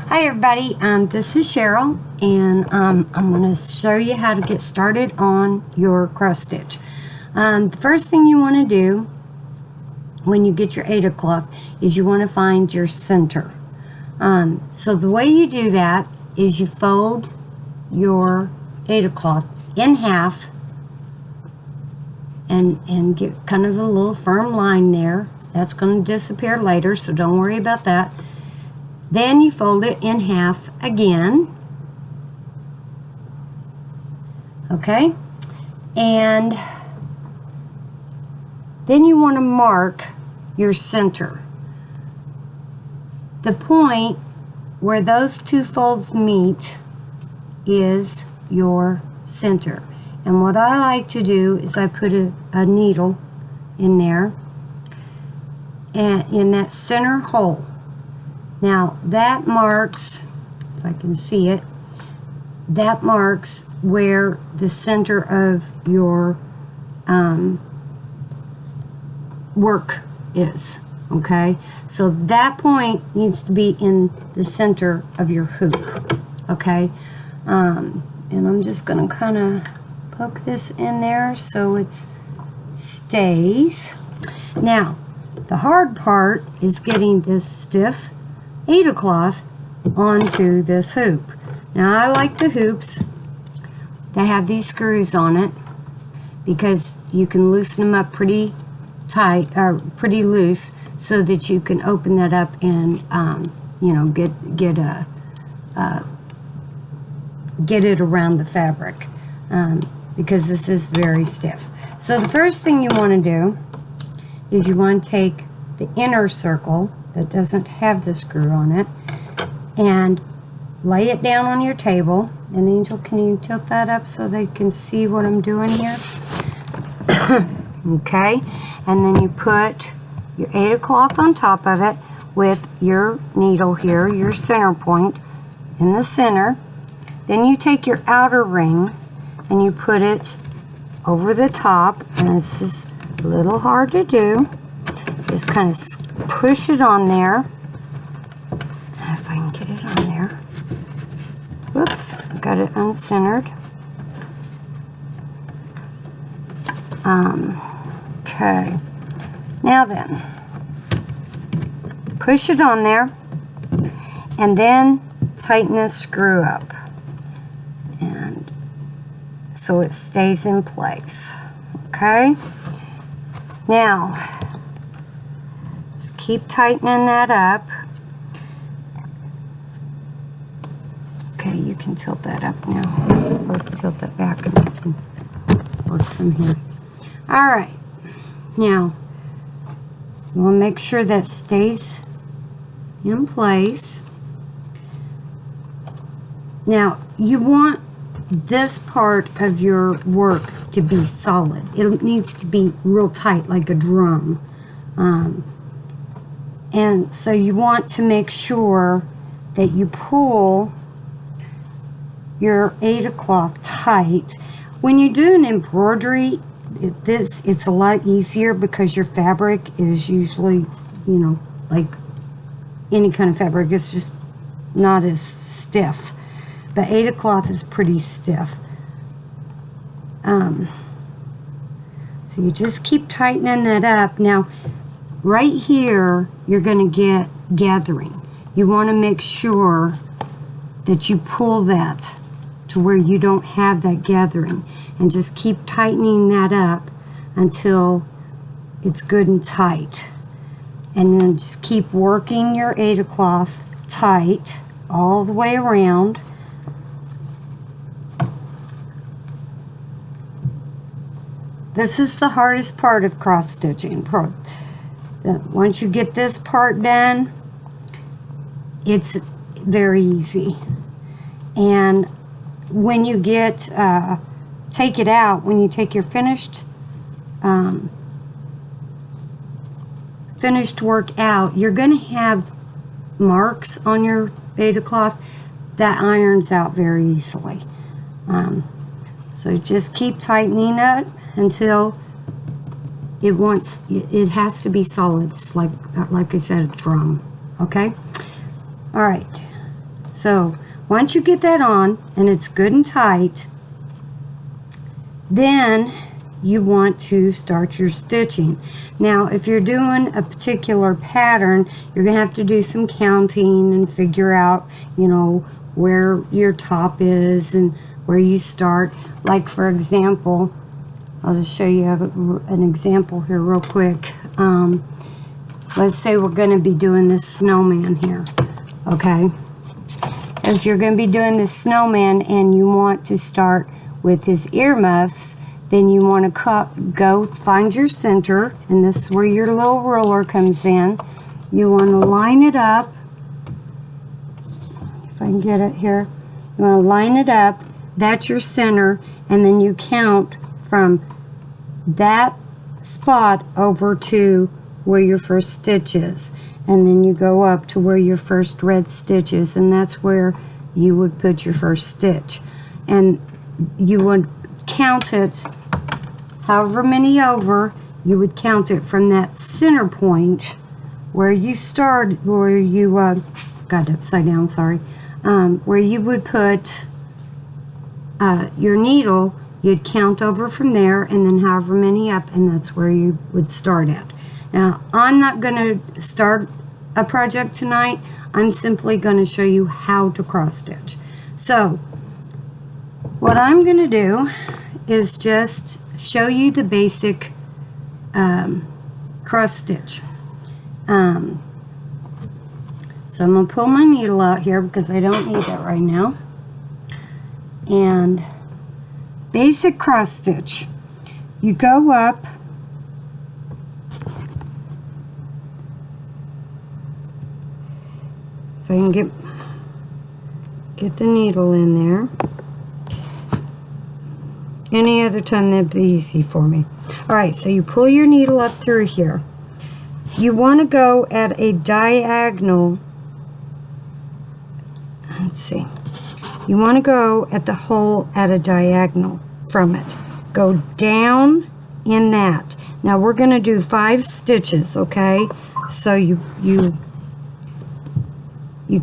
Hi everybody, this is Cheryl, and I'm going to show you how to get started on your cross stitch. The first thing you want to do when you get your Aida cloth is you want to find your center. So the way you do that is you fold your Aida cloth in half and get kind of a little firm line there. That's going to disappear later, so don't worry about that. Then you fold it in half again, okay? And then you want to mark your center. The point where those two folds meet is your center. And what I like to do is I put a needle in there and in that center hole. Now that marks, if I can see it, that marks where the center of your work is, okay? So that point needs to be in the center of your hoop, okay? And I'm just going to kind of poke this in there so it stays. Now, the hard part is getting this stiff Aida cloth onto this hoop. Now I like the hoops that have these screws on it because you can loosen them up pretty tight or pretty loose so that you can open that up and you know, get it around the fabric because this is very stiff. So the first thing you want to do is you want to take the inner circle that doesn't have the screw on it and lay it down on your table. And Angel, can you tilt that up so they can see what I'm doing here? Okay, and then you put your Aida cloth on top of it with your needle here, your center point in the center. Then you take your outer ring and you put it over the top, and this is a little hard to do. Just kind of push it on there. If I can get it on there. Whoops, I got it uncentered. Okay. Now then, push it on there and then tighten this screw up. And so it stays in place. Okay? Now, just keep tightening that up. Okay, you can tilt that up now. Or tilt that back and we can work some here. Alright, now you want to make sure that stays in place. Now, you want this part of your work to be solid. It needs to be real tight, like a drum. And so you want to make sure that you pull your Aida cloth tight. When you do an embroidery, it's a lot easier because your fabric is usually, you know, like any kind of fabric, it's just not as stiff. But Aida cloth is pretty stiff. So you just keep tightening that up. Now, right here, you're going to get gathering. You want to make sure that you pull that to where you don't have that gathering. And just keep tightening that up until it's good and tight. And then just keep working your Aida cloth tight all the way around. This is the hardest part of cross stitching. Once you get this part done, it's very easy. And when you get take it out, when you take your finished work out, you're going to have marks on your Aida cloth that irons out very easily. So just keep tightening it until it has to be solid. It's like I said, a drum. Okay. All right. So once you get that on and it's good and tight, then you want to start your stitching. Now if you're doing a particular pattern, you're gonna have to do some counting and figure out, you know, where your top is and where you start. Like for example, I'll just show you an example here real quick. Let's say we're going to be doing this snowman here, okay? If you're going to be doing this snowman and you want to start with his earmuffs, then you want to go find your center, and this is where your little ruler comes in. You want to line it up. If I can get it here. You want to line it up. That's your center, and then you count from that spot over to where your first stitch is, and then you go up to where your first red stitch is, and that's where you would put your first stitch, and you would count it however many over. You would count it from that center point where you started, where you got it upside down, sorry, where you would put your needle. You'd count over from there, and then however many up, and that's where you would start at. Now, I'm not going to start a project tonight. I'm simply going to show you how to cross stitch. So, what I'm going to do is just show you the basic cross stitch. So I'm going to pull my needle out here because I don't need it right now. And basic cross stitch. You go up, if I can get the needle in there. Any other time that'd be easy for me. Alright, so you pull your needle up through here. You want to go at a diagonal. Let's see. You want to go at the hole at a diagonal from it. Go down in that. Now we're going to do 5 stitches, okay? So you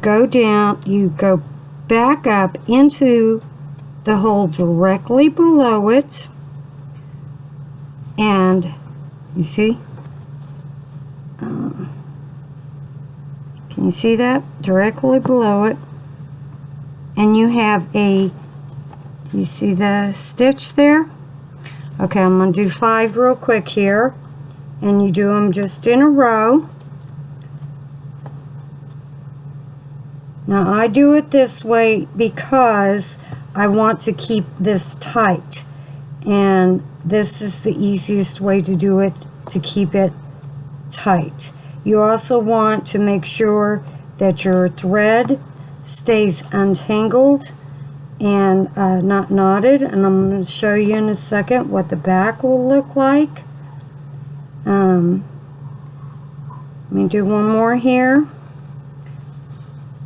go down, you go back up into the hole directly below it, and you see? Can you see that? Directly below it. And you have do you see the stitch there? Okay, I'm going to do 5 real quick here, and you do them just in a row. Now I do it this way because I want to keep this tight, and this is the easiest way to do it, to keep it tight. You also want to make sure that your thread stays untangled and not knotted, and I'm going to show you in a second what the back will look like. Let me do one more here,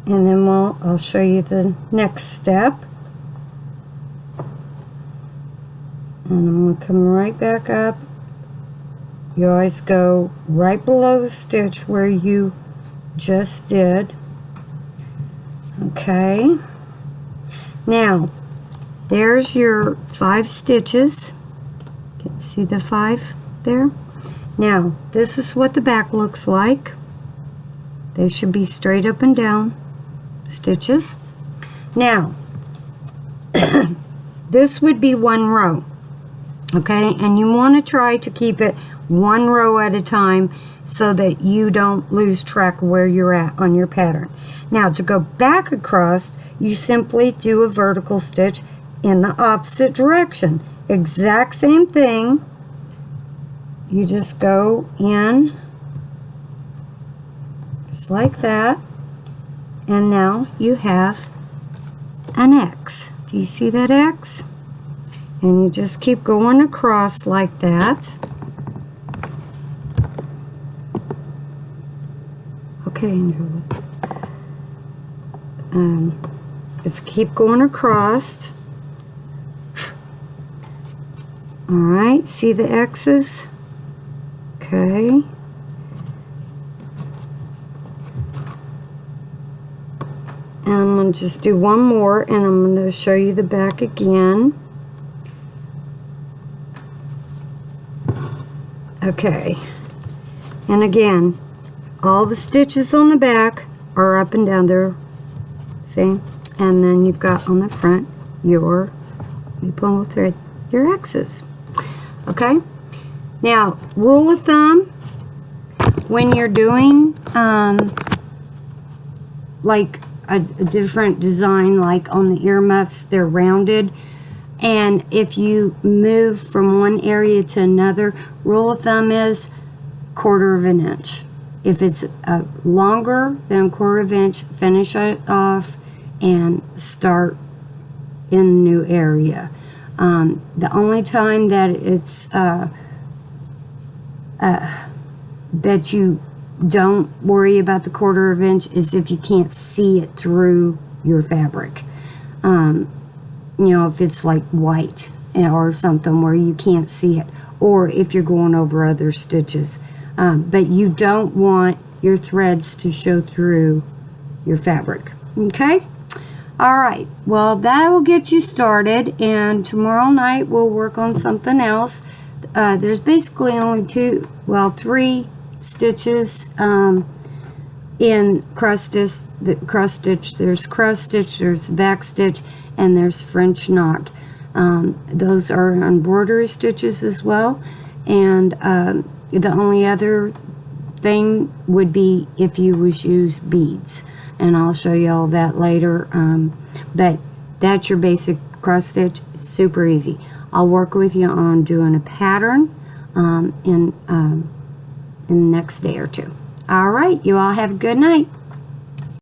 and then I'll show you the next step. And I'm going to come right back up. You always go right below the stitch where you just did. Okay. Now, there's your 5 stitches. You can see the 5 there. Now, this is what the back looks like. They should be straight up and down stitches. Now, this would be 1 row. Okay, and you want to try to keep it 1 row at a time so that you don't lose track of where you're at on your pattern. Now, to go back across, you simply do a vertical stitch in the opposite direction. Exact same thing. You just go in just like that, and now you have an X. Do you see that X? And you just keep going across like that. Okay, just keep going across. Alright, see the X's? Okay. And I'm going to just do one more, and I'm going to show you the back again. Okay. And again, all the stitches on the back are up and down there. See? And then you've got on the front your, let me pull the thread, your X's. Okay? Now, rule of thumb, when you're doing like a different design, like on the earmuffs, they're rounded, and if you move from one area to another, rule of thumb is 1/4 of an inch. If it's longer than a 1/4 of an inch, finish it off and start in a new area. The only time that it's that you don't worry about the 1/4 of an inch is if you can't see it through your fabric. You know, if it's like white or something where you can't see it, or if you're going over other stitches. But you don't want your threads to show through your fabric. Okay? Alright, well that will get you started, and tomorrow night we'll work on something else. There's basically only 3 stitches in cross stitch. There's cross stitch, there's back stitch, and there's French knot. Those are embroidery stitches as well, and the only other thing would be if you use beads, and I'll show you all that later. But that's your basic cross stitch. Super easy. I'll work with you on doing a pattern in the next day or two. All right, you all have a good night.